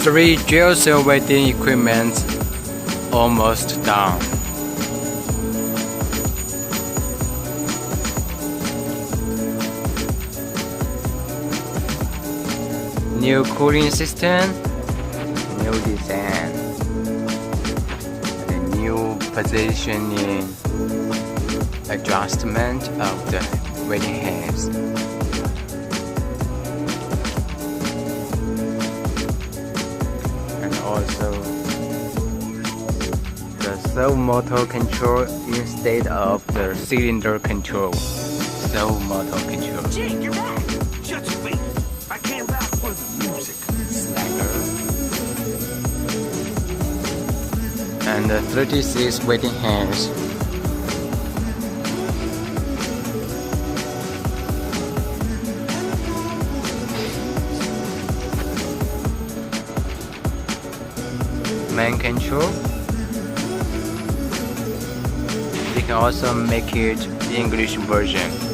3 gel cell welding equipment almost done. New cooling system, new design, and new positioning adjustment of the welding heads. And also the servo motor control instead of the cylinder control. Servo motor control. Jake, you're back. Shut your face. I came back for the music. And the 36 welding heads. Main control. We can also make it English version.